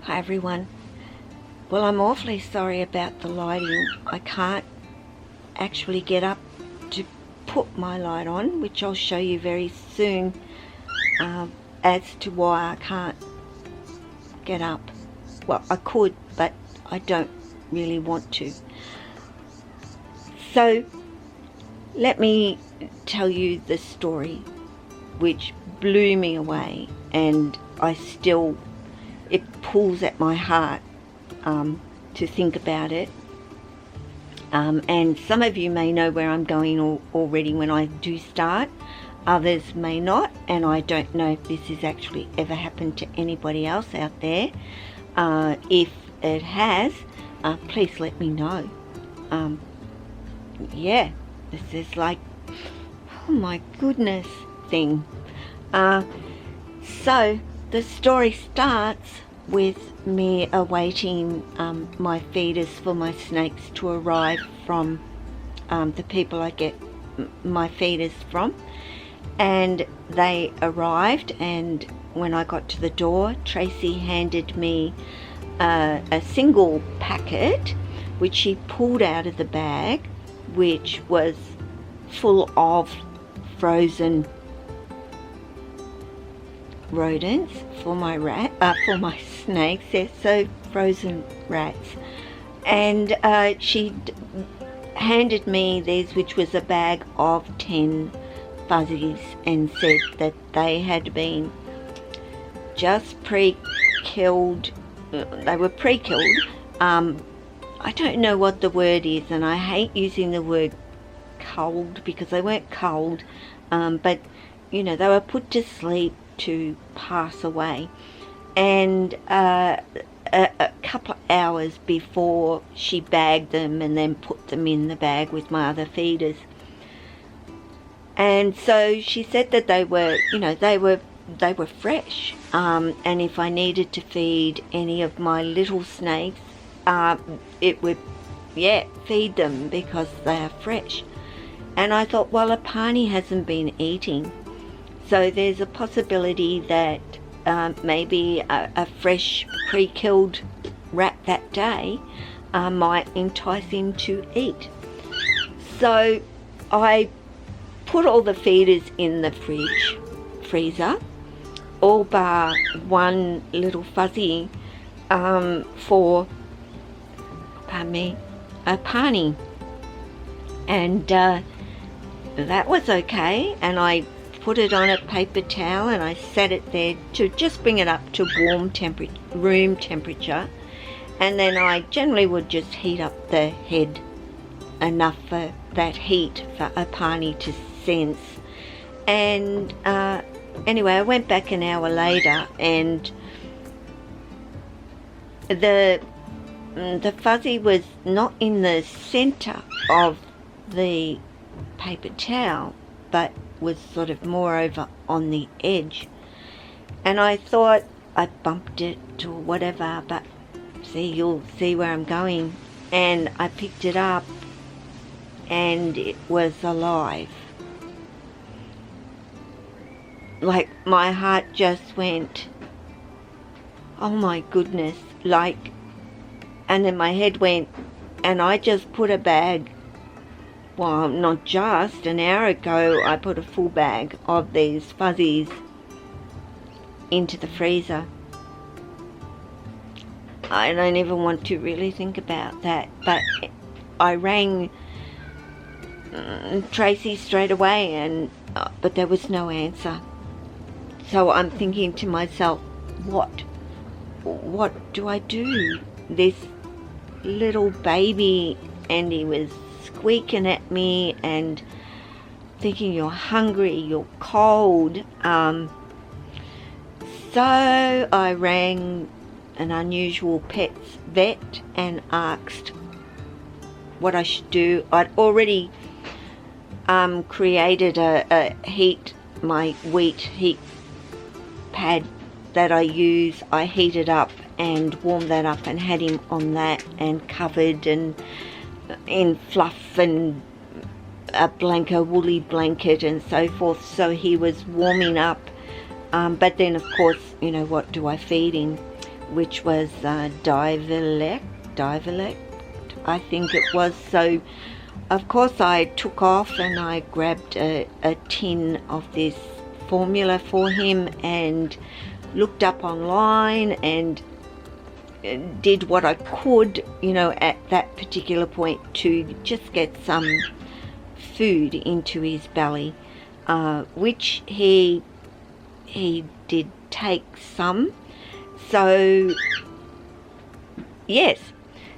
Hi everyone. Well, I'm awfully sorry about the lighting. I can't actually get up to put my light on, which I'll show you very soon as to why I can't get up. Well, I could, but I don't really want to. So let me tell you the story which blew me away, and it pulls at my heart to think about it. And some of you may know where I'm going already when I do start. Others may not, and I don't know if this has actually ever happened to anybody else out there. If it has, please let me know. Yeah, this is like, oh my goodness thing. So the story starts with me awaiting my feeders for my snakes to arrive from the people I get my feeders from, and they arrived, and when I got to the door, Tracy handed me a single packet which she pulled out of the bag, which was full of frozen rodents for my snakes. They're so frozen rats, and she handed me these, which was a bag of 10 fuzzies, and said that they had been just pre-killed. They were pre-killed. I don't know what the word is, and I hate using the word culled because they weren't culled, but you know, they were put to sleep to pass away, and a couple of hours before she bagged them and then put them in the bag with my other feeders. And so she said that they were, you know, they were fresh, and if I needed to feed any of my little snakes, it would, feed them because they are fresh. And I thought, well, Apani hasn't been eating, so there's a possibility that maybe a fresh pre-killed rat that day might entice him to eat. So I put all the feeders in the freezer, all bar one little fuzzy for, pardon me, Apani, and that was okay. And I put it on a paper towel and I set it there to just bring it up to room temperature, and then I generally would just heat up the head enough for that heat for Apani to sense. And anyway, I went back an hour later, and the fuzzy was not in the center of the paper towel, but was sort of more over on the edge. And I thought I bumped it or whatever, but you'll see where I'm going. And I picked it up, and it was alive. Like, my heart just went, oh my goodness, like, and then my head went, and I just put a bag, well, not just, an hour ago I put a full bag of these fuzzies into the freezer. I don't even want to really think about that, but I rang Tracy straight away, and but there was no answer. So I'm thinking to myself, what do I do? This little baby, and he was squeaking at me and thinking, you're hungry, you're cold. So I rang an unusual pets vet and asked what I should do. I'd already created my wheat heat pad that I use. I heat it up and warmed that up and had him on that and covered and in fluff and a woolly blanket and so forth, so he was warming up. But then of course, you know, what do I feed him? Which was Divalect, I think it was. So of course I took off and I grabbed a tin of this formula for him and looked up online and did what I could, you know, at that particular point to just get some food into his belly, which he did take some. So yes,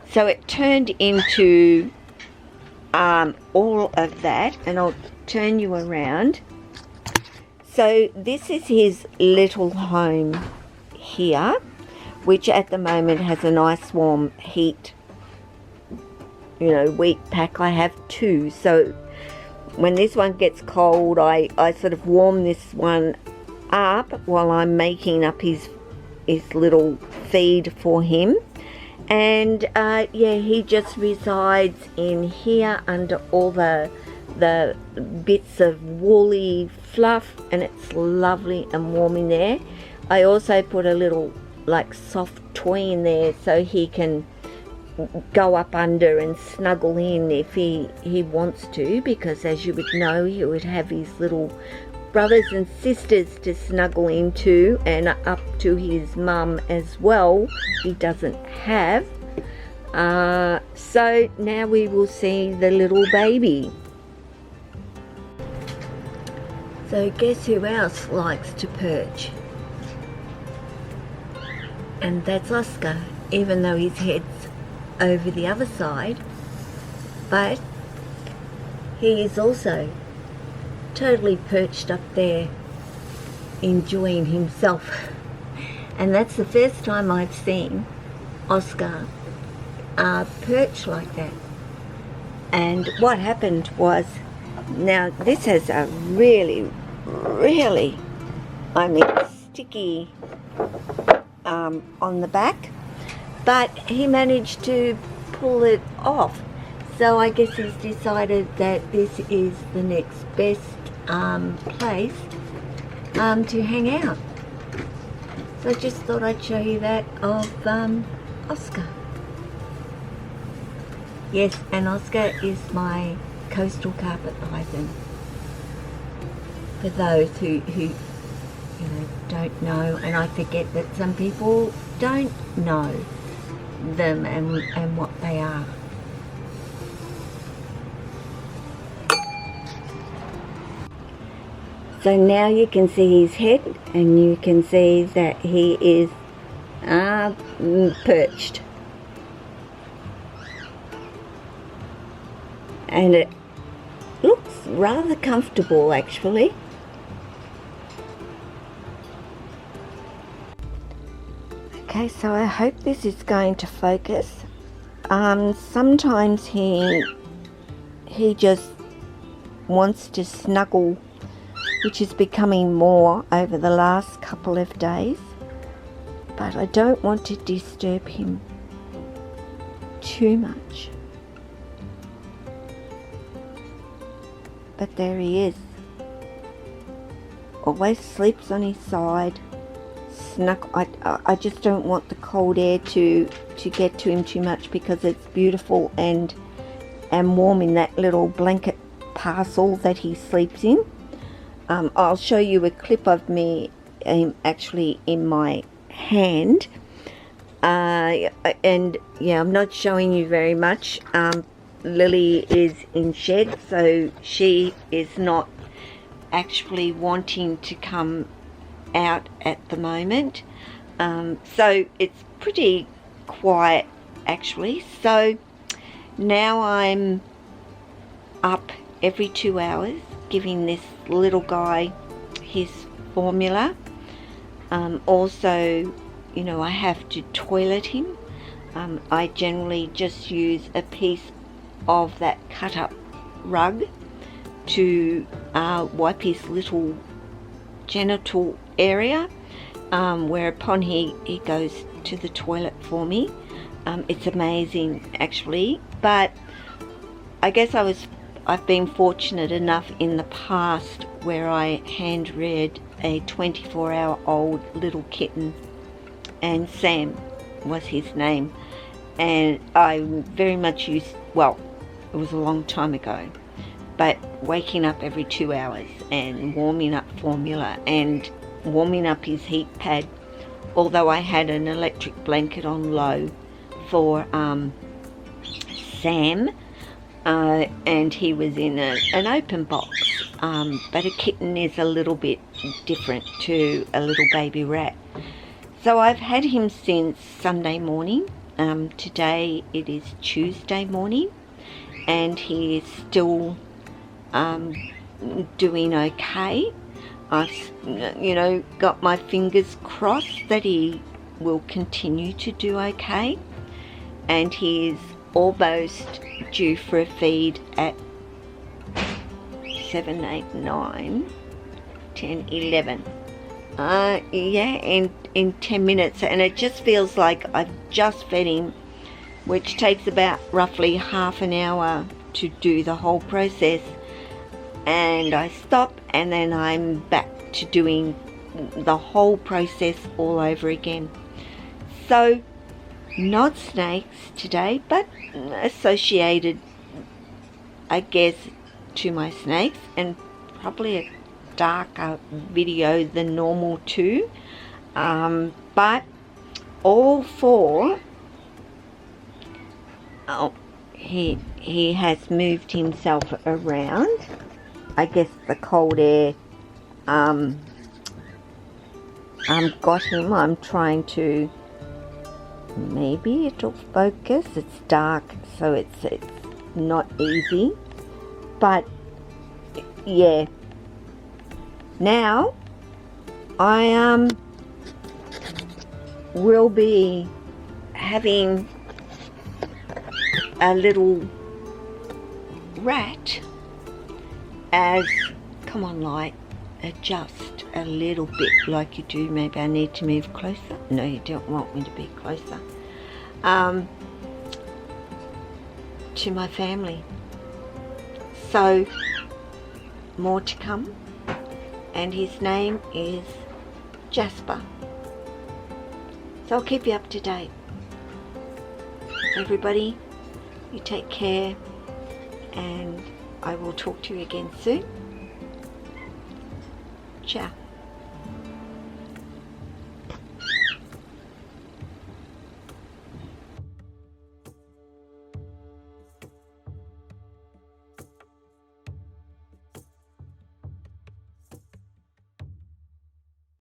so it turned into all of that, and I'll turn you around. So this is his little home here, which at the moment has a nice warm heat, you know, wheat pack. I have two, so when this one gets cold, I sort of warm this one up while I'm making up his little feed for him. And yeah, he just resides in here under all the bits of woolly fluff, and it's lovely and warm in there. I also put a little like soft toy in there so he can go up under and snuggle in if he wants to, because as you would know, he would have his little brothers and sisters to snuggle into, and up to his mum as well, he doesn't have. So now we will see the little baby. So guess who else likes to perch? And that's Oscar, even though his head's over the other side, but he is also totally perched up there enjoying himself. And that's the first time I've seen Oscar perch like that. And what happened was, now this has a really sticky on the back, but he managed to pull it off. So I guess he's decided that this is the next best place to hang out. So I just thought I'd show you that of Oscar. Yes, and Oscar is my coastal carpet python. For those who you know, don't know, and I forget that some people don't know them and what they are. So now you can see his head, and you can see that he is perched. And it looks rather comfortable actually. Okay, so I hope this is going to focus. Sometimes he just wants to snuggle, which is becoming more over the last couple of days, but I don't want to disturb him too much. But there he is. Always sleeps on his side. I just don't want the cold air to get to him too much, because it's beautiful and warm in that little blanket parcel that he sleeps in. I'll show you a clip of me actually in my hand, and yeah, I'm not showing you very much. Lily is in shed, so she is not actually wanting to come out at the moment, so it's pretty quiet actually. So now I'm up every 2 hours giving this little guy his formula. Also, you know, I have to toilet him. I generally just use a piece of that cut up rug to wipe his little genital area, whereupon he goes to the toilet for me. It's amazing actually, but I guess I've been fortunate enough in the past where I hand reared a 24-hour-old little kitten, and Sam was his name, and I very much used, well, it was a long time ago, but waking up every 2 hours and warming up formula and warming up his heat pad, although I had an electric blanket on low for Sam, and he was in an open box, but a kitten is a little bit different to a little baby rat. So I've had him since Sunday morning. Today it is Tuesday morning, and he is still doing okay. I've got my fingers crossed that he will continue to do okay, and he is almost due for a feed at 7, 8, 9, 10, 11. In 10 minutes, and it just feels like I've just fed him, which takes about roughly half an hour to do the whole process, and I stop and then I'm back to doing the whole process all over again. So not snakes today, but associated, I guess, to my snakes, and probably a darker video than normal too, but all four, he has moved himself around. I guess the cold air got him. I'm trying to, maybe it'll focus. It's dark, so it's not easy, but yeah. Now I will be having a little rat as, come on light, adjust a little bit like you do. Maybe I need to move closer. No, you don't want me to be closer. To my family. So more to come, and his name is Jasper. So I'll keep you up to date. Everybody, you take care, and I will talk to you again soon. Ciao.